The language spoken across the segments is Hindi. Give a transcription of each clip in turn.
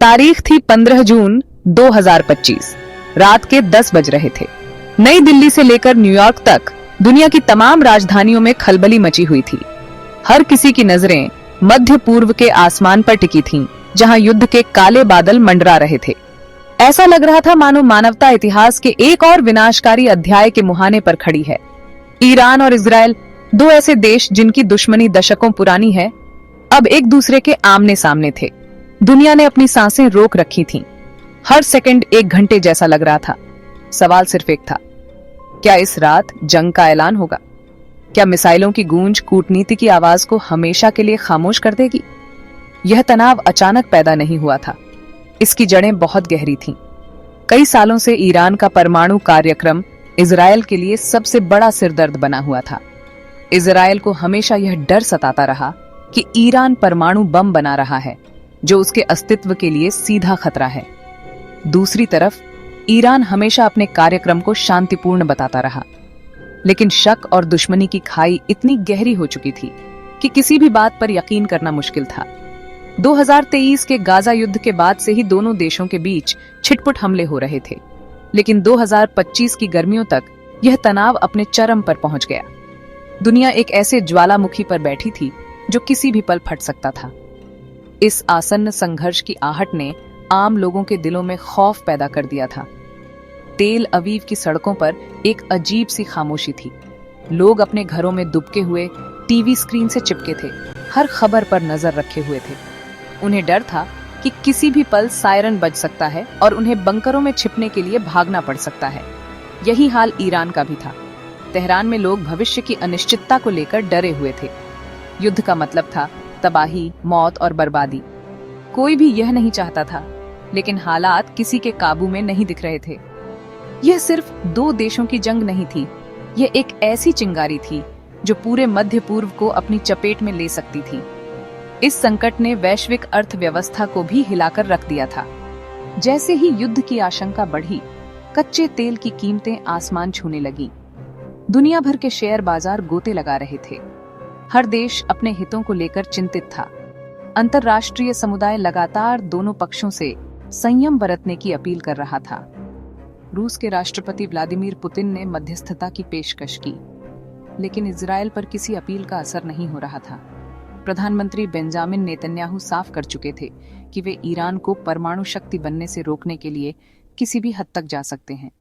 तारीख थी 15 जून 2025। रात के 10 बज रहे थे। नई दिल्ली से लेकर न्यूयॉर्क तक दुनिया की तमाम राजधानियों में खलबली मची हुई थी। हर किसी की नजरें मध्य पूर्व के आसमान पर टिकी थीं, जहां युद्ध के काले बादल मंडरा रहे थे। ऐसा लग रहा था मानो मानवता इतिहास के एक और विनाशकारी अध्याय के मुहाने पर खड़ी है। ईरान और इजराइल, दो ऐसे देश जिनकी दुश्मनी दशकों पुरानी है, अब एक दूसरे के आमने सामने थे। दुनिया ने अपनी सांसें रोक रखी थीं। हर सेकंड एक घंटे जैसा लग रहा था। सवाल सिर्फ एक था, क्या इस रात जंग का ऐलान होगा? क्या मिसाइलों की गूंज कूटनीति की आवाज को हमेशा के लिए खामोश कर देगी? यह तनाव अचानक पैदा नहीं हुआ था। इसकी जड़ें बहुत गहरी थीं। कई सालों से ईरान का परमाणु कार्यक्रम इजराइल के लिए सबसे बड़ा सिरदर्द बना हुआ था। इजराइल को हमेशा यह डर सताता रहा कि ईरान परमाणु बम बना रहा है, जो उसके अस्तित्व के लिए सीधा खतरा है। दूसरी तरफ ईरान हमेशा अपने कार्यक्रम को शांतिपूर्ण बताता रहा, लेकिन शक और दुश्मनी की खाई इतनी गहरी हो चुकी थी कि किसी भी बात पर यकीन करना मुश्किल था। 2023 के गाजा युद्ध के बाद से ही दोनों देशों के बीच छिटपुट हमले हो रहे थे, लेकिन 2025 की गर्मियों तक यह तनाव अपने चरम पर पहुंच गया। दुनिया एक ऐसे ज्वालामुखी पर बैठी थी जो किसी भी पल फट सकता था। इस आसन्न संघर्ष की आहट ने आम लोगों के दिलों में खौफ पैदा कर दिया था। तेल अवीव की सड़कों पर एक अजीब सी खामोशी थी। लोग अपने घरों में दुबके हुए टीवी स्क्रीन से चिपके थे, हर खबर पर नजर रखे हुए थे। उन्हें डर था कि किसी भी पल सायरन बज सकता है और उन्हें बंकरों में छिपने के लिए भागना पड़ सकता है। यही हाल ईरान का भी था। तेहरान में लोग भविष्य की अनिश्चितता को लेकर डरे हुए थे। युद्ध का मतलब था तबाही, मौत और बर्बादी। कोई भी यह नहीं चाहता था, लेकिन हालात किसी के काबू में नहीं दिख रहे थे। यह सिर्फ दो देशों की जंग नहीं थी, यह एक ऐसी चिंगारी थी जो पूरे मध्य पूर्व को अपनी चपेट में ले सकती थी। इस संकट ने वैश्विक अर्थव्यवस्था को भी हिलाकर रख दिया था। जैसे ही युद्ध की आशंका बढ़ी, कच्चे तेल की कीमतें आसमान छूने लगीं। दुनिया भर के शेयर बाजार गोते लगा रहे थे। हर देश अपने हितों को लेकर चिंतित था। अंतर्राष्ट्रीय समुदाय लगातार दोनों पक्षों से संयम बरतने की अपील कर रहा था। रूस के राष्ट्रपति व्लादिमीर पुतिन ने मध्यस्थता की पेशकश की, लेकिन इजराइल पर किसी अपील का असर नहीं हो रहा था। प्रधानमंत्री बेंजामिन नेतन्याहू साफ कर चुके थे कि वे ईरान को परमाणु शक्ति बनने से रोकने के लिए किसी भी हद तक जा सकते हैं।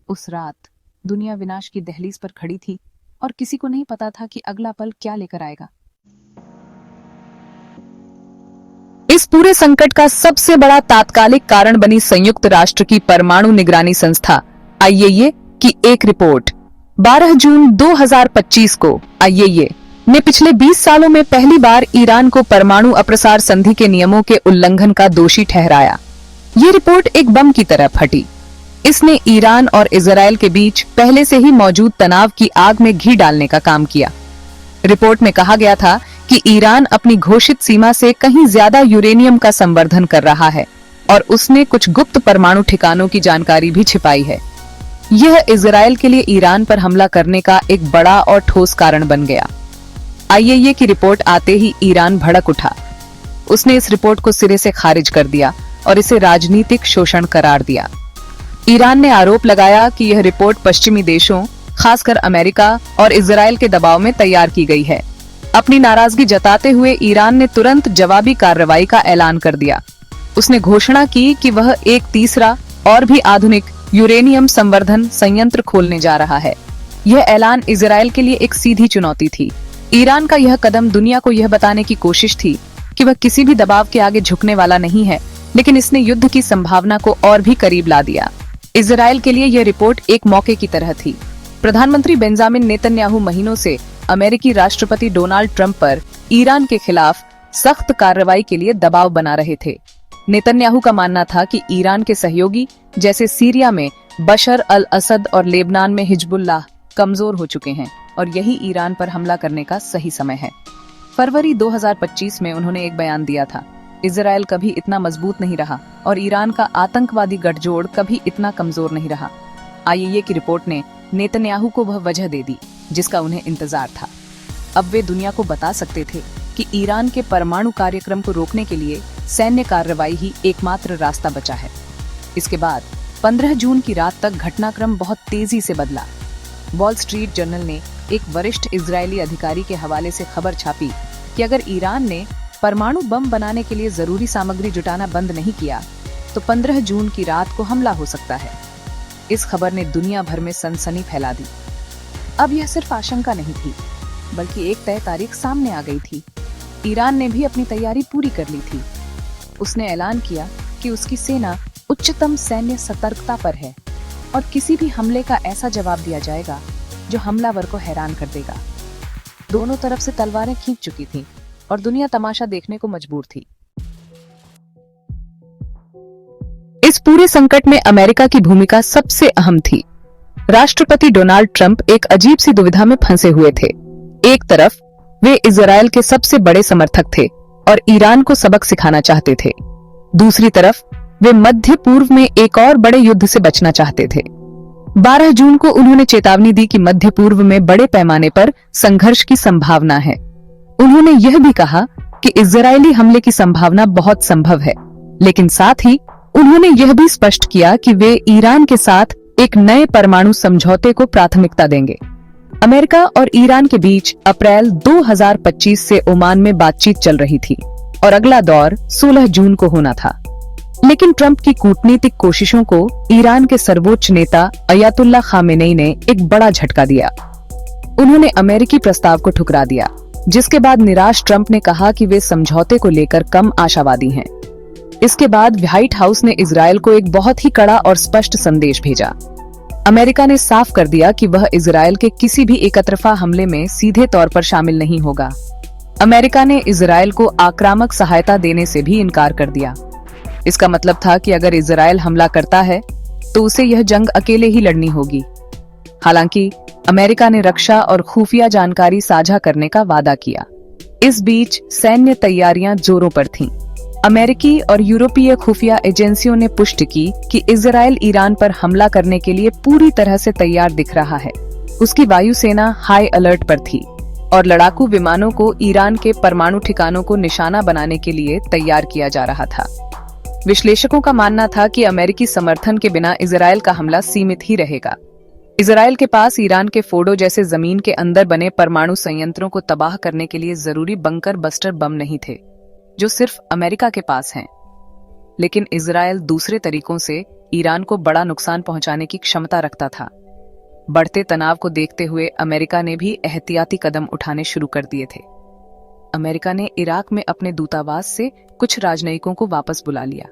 उस रात दुनिया विनाश की दहलीज पर खड़ी थी और किसी को नहीं पता था कि अगला पल क्या लेकर आएगा। इस पूरे संकट का सबसे बड़ा तात्कालिक कारण बनी संयुक्त राष्ट्र की परमाणु निगरानी संस्था IAEA की एक रिपोर्ट। 12 जून 2025 को IAEA ने पिछले 20 सालों में पहली बार ईरान को परमाणु अप्रसार संधि के नियमों के उल्लंघन का दोषी ठहराया। ये रिपोर्ट एक बम की तरह फटी। इसने ईरान और इजराइल के बीच पहले से ही मौजूद तनाव की आग में घी डालने का काम किया। रिपोर्ट में कहा गया था कि ईरान अपनी घोषित सीमा से कहीं ज्यादा यूरेनियम का संवर्धन कर रहा है और उसने कुछ गुप्त परमाणु ठिकानों की जानकारी भी छिपाई है। यह इजराइल के लिए ईरान पर हमला करने का एक बड़ा और ठोस कारण बन गया। IAEA की रिपोर्ट आते ही ईरान भड़क उठा। उसने इस रिपोर्ट को सिरे से खारिज कर दिया और इसे राजनीतिक शोषण करार दिया। ईरान ने आरोप लगाया कि यह रिपोर्ट पश्चिमी देशों, खासकर अमेरिका और इजराइल के दबाव में तैयार की गई है। अपनी नाराजगी जताते हुए ईरान ने तुरंत जवाबी कार्रवाई का ऐलान कर दिया। उसने घोषणा की कि वह एक तीसरा और भी आधुनिक यूरेनियम संवर्धन संयंत्र खोलने जा रहा है। यह ऐलान इजराइल के लिए एक सीधी चुनौती थी। ईरान का यह कदम दुनिया को यह बताने की कोशिश थी कि वह किसी भी दबाव के आगे झुकने वाला नहीं है, लेकिन इसने युद्ध की संभावना को और भी करीब ला दिया। इजराइल के लिए यह रिपोर्ट एक मौके की तरह थी। प्रधानमंत्री बेंजामिन नेतन्याहू महीनों से अमेरिकी राष्ट्रपति डोनाल्ड ट्रंप पर ईरान के खिलाफ सख्त कार्रवाई के लिए दबाव बना रहे थे। नेतन्याहू का मानना था कि ईरान के सहयोगी जैसे सीरिया में बशर अल असद और लेबनान में हिजबुल्लाह कमजोर हो चुके हैं और यही ईरान पर हमला करने का सही समय है। फरवरी 2025 में उन्होंने एक बयान दिया था, इजराइल कभी इतना मजबूत नहीं रहा और ईरान का आतंकवादी गठजोड़ कभी इतना कमजोर नहीं रहा। IAEA की रिपोर्ट ने नेतन्याहू को वह वजह दे दी जिसका उन्हें इंतजार था। अब वे दुनिया को बता सकते थे कि ईरान के परमाणु कार्यक्रम को रोकने के लिए सैन्य कार्रवाई ही एकमात्र रास्ता बचा है। इसके बाद 15 जून की रात तक घटनाक्रम बहुत तेजी से बदला। वॉल स्ट्रीट जर्नल ने एक वरिष्ठ इजरायली अधिकारी के हवाले से खबर छापी कि अगर ईरान ने परमाणु बम बनाने के लिए जरूरी सामग्री जुटाना बंद नहीं किया तो 15 जून की रात को हमला हो सकता है। इस खबर ने दुनिया भर में सनसनी फैला दी। अब यह सिर्फ आशंका नहीं थी, बल्कि एक तय तारीख सामने आ गई थी। ईरान ने भी अपनी तैयारी पूरी कर ली थी। उसने ऐलान किया कि उसकी सेना उच्चतम सैन्य सतर्कता पर है और किसी भी हमले का ऐसा जवाब दिया जाएगा जो हमलावर को हैरान कर देगा। दोनों तरफ से तलवारें खींच चुकी थीं और दुनिया तमाशा देखने को मजबूर थी। इस पूरे संकट में अमेरिका की भूमिका सबसे अहम थी। राष्ट्रपति डोनाल्ड ट्रंप एक अजीब सी दुविधा में फंसे हुए थे। एक तरफ वे इजरायल के सबसे बड़े समर्थक थे और ईरान को सबक सिखाना चाहते थे। दूसरी तरफ वे मध्य पूर्व में एक और बड़े युद्ध से बचना चाहते थे। 12 जून को उन्होंने चेतावनी दी कि मध्य पूर्व में बड़े पैमाने पर संघर्ष की संभावना है। उन्होंने यह भी कहा कि इजरायली हमले की संभावना बहुत संभव है, लेकिन साथ ही उन्होंने यह भी स्पष्ट किया कि वे ईरान के साथ एक नए परमाणु समझौते को प्राथमिकता देंगे। अमेरिका और ईरान के बीच अप्रैल 2025 से ओमान में बातचीत चल रही थी और अगला दौर 16 जून को होना था। लेकिन ट्रंप की कूटनीतिक कोशिशों को ईरान के सर्वोच्च नेता अयातुल्ला खामेनेई ने एक बड़ा झटका दिया। उन्होंने अमेरिकी प्रस्ताव को ठुकरा दिया, जिसके बाद निराश ट्रंप ने कहा कि वे समझौते को लेकर कम आशावादी हैं। इसके बाद व्हाइट हाउस ने इजरायल को एक बहुत ही कड़ा और स्पष्ट संदेश भेजा। अमेरिका ने साफ कर दिया कि वह इजरायल के किसी भी एकतरफा हमले में सीधे तौर पर शामिल नहीं होगा। अमेरिका ने इजरायल को आक्रामक सहायता देने से भी इनकार कर दिया। इसका मतलब था कि अगर इजरायल हमला करता है तो उसे यह जंग अकेले ही लड़नी होगी। हालांकि अमेरिका ने रक्षा और खुफिया जानकारी साझा करने का वादा किया। इस बीच सैन्य तैयारियां जोरों पर थीं। अमेरिकी और यूरोपीय खुफिया एजेंसियों ने पुष्टि की कि इजरायल ईरान पर हमला करने के लिए पूरी तरह से तैयार दिख रहा है। उसकी वायुसेना हाई अलर्ट पर थी और लड़ाकू विमानों को ईरान के परमाणु ठिकानों को निशाना बनाने के लिए तैयार किया जा रहा था। विश्लेषकों का मानना था कि अमेरिकी समर्थन के बिना इजरायल का हमला सीमित ही रहेगा। इजरायल के पास ईरान के फोर्डो जैसे जमीन के अंदर बने परमाणु संयंत्रों को तबाह करने के लिए जरूरी बंकर बस्टर बम नहीं थे, जो सिर्फ अमेरिका के पास हैं। लेकिन इजरायल दूसरे तरीकों से ईरान को बड़ा नुकसान पहुंचाने की क्षमता रखता था। बढ़ते तनाव को देखते हुए अमेरिका ने भी एहतियाती कदम उठाने शुरू कर दिए थे। अमेरिका ने इराक में अपने दूतावास से कुछ राजनयिकों को वापस बुला लिया।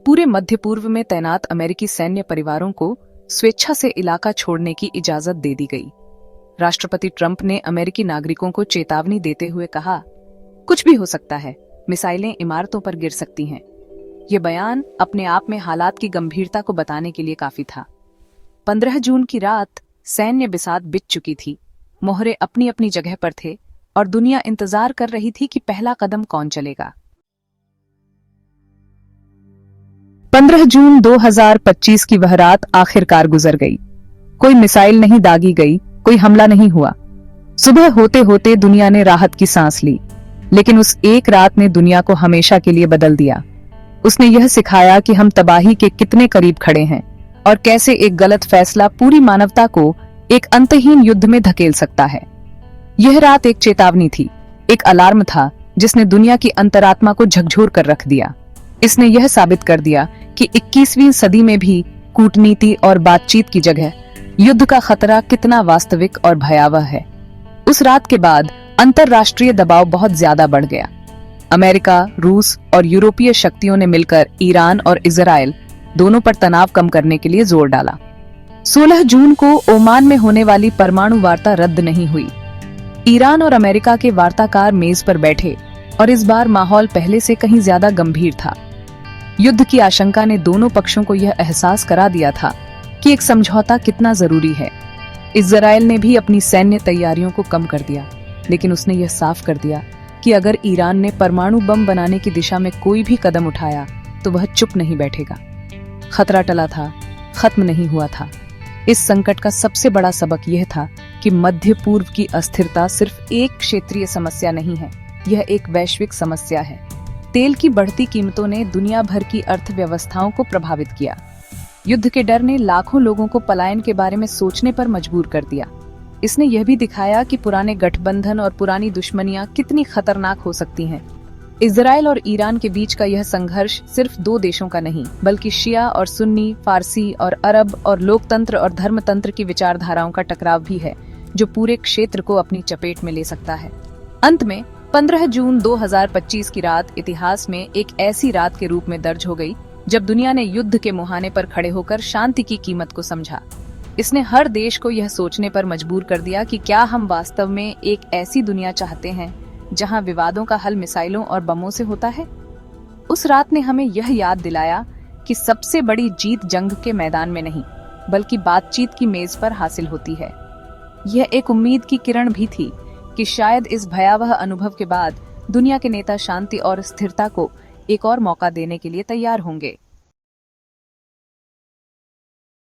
पूरे मध्य पूर्व में तैनात अमेरिकी सैन्य परिवारों को स्वेच्छा से इलाका छोड़ने की इजाजत दे दी गई। राष्ट्रपति ट्रंप ने अमेरिकी नागरिकों को चेतावनी देते हुए कहा, कुछ भी हो सकता है, मिसाइलें इमारतों पर गिर सकती हैं। ये बयान अपने आप में हालात की गंभीरता को बताने के लिए काफी था। 15 जून की रात सैन्य बिसात बिछ चुकी थी। मोहरे अपनी अपनी जगह पर थे और दुनिया इंतजार कर रही थी कि पहला कदम कौन चलेगा। 15 जून 2025 की वह रात आखिरकार गुजर गई। कोई मिसाइल नहीं दागी गई, कोई हमला नहीं हुआ। सुबह होते होते दुनिया ने राहत की सांस ली, लेकिन उस एक रात ने दुनिया को हमेशा के लिए बदल दिया। उसने यह सिखाया कि हम तबाही के कितने करीब खड़े हैं और कैसे एक गलत फैसला पूरी मानवता को एक अंतहीन युद्ध में धकेल सकता है। यह रात एक चेतावनी थी, एक अलार्म था जिसने दुनिया की अंतरात्मा को झकझोर कर रख दिया। इसने यह साबित कर दिया कि 21वीं सदी में भी कूटनीति और बातचीत की जगह युद्ध का खतरा कितना वास्तविक और भयावह है। उस रात के बाद अंतरराष्ट्रीय दबाव बहुत ज्यादा बढ़ गया। अमेरिका, रूस और यूरोपीय शक्तियों ने मिलकर ईरान और इजराइल दोनों पर तनाव कम करने के लिए जोर डाला। 16 जून को ओमान में होने वाली परमाणु वार्ता रद्द नहीं हुई। ईरान और अमेरिका के वार्ताकार मेज पर बैठे और इस बार माहौल पहले से कहीं ज्यादा गंभीर था। युद्ध की आशंका ने दोनों पक्षों को यह एहसास करा दिया था कि एक समझौता कितना जरूरी है। इजराइल ने भी अपनी सैन्य तैयारियों को कम कर दिया, लेकिन उसने यह साफ कर दिया कि अगर ईरान ने परमाणु बम बनाने की दिशा में कोई भी कदम उठाया तो वह चुप नहीं बैठेगा। खतरा टला था, खत्म नहीं हुआ था। इस संकट का सबसे बड़ा सबक यह था कि मध्य पूर्व की अस्थिरता सिर्फ एक क्षेत्रीय समस्या नहीं है, यह एक वैश्विक समस्या है। तेल की बढ़ती कीमतों ने दुनिया भर की अर्थव्यवस्थाओं को प्रभावित किया। युद्ध के डर ने लाखों लोगों को पलायन के बारे में सोचने पर मजबूर कर दिया। इसने यह भी दिखाया कि पुराने गठबंधन और पुरानी दुश्मनियां कितनी खतरनाक हो सकती हैं। इजराइल और ईरान के बीच का यह संघर्ष सिर्फ दो देशों का नहीं, बल्कि शिया और सुन्नी, फारसी और अरब और लोकतंत्र और धर्मतंत्र की विचारधाराओं का टकराव भी है, जो पूरे क्षेत्र को अपनी चपेट में ले सकता है। अंत में 15 जून 2025 की रात इतिहास में एक ऐसी रात के रूप में दर्ज हो गई जब दुनिया ने युद्ध के मुहाने पर खड़े होकर शांति की कीमत को समझा। इसने हर देश को यह सोचने पर मजबूर कर दिया कि क्या हम वास्तव में एक ऐसी दुनिया चाहते हैं जहां विवादों का हल मिसाइलों और बमों से होता है। उस रात ने हमें यह याद दिलाया कि सबसे बड़ी जीत जंग के मैदान में नहीं, बल्कि बातचीत की मेज पर हासिल होती है। यह एक उम्मीद की किरण भी थी कि शायद इस भयावह अनुभव के बाद दुनिया के नेता शांति और स्थिरता को एक और मौका देने के लिए तैयार होंगे।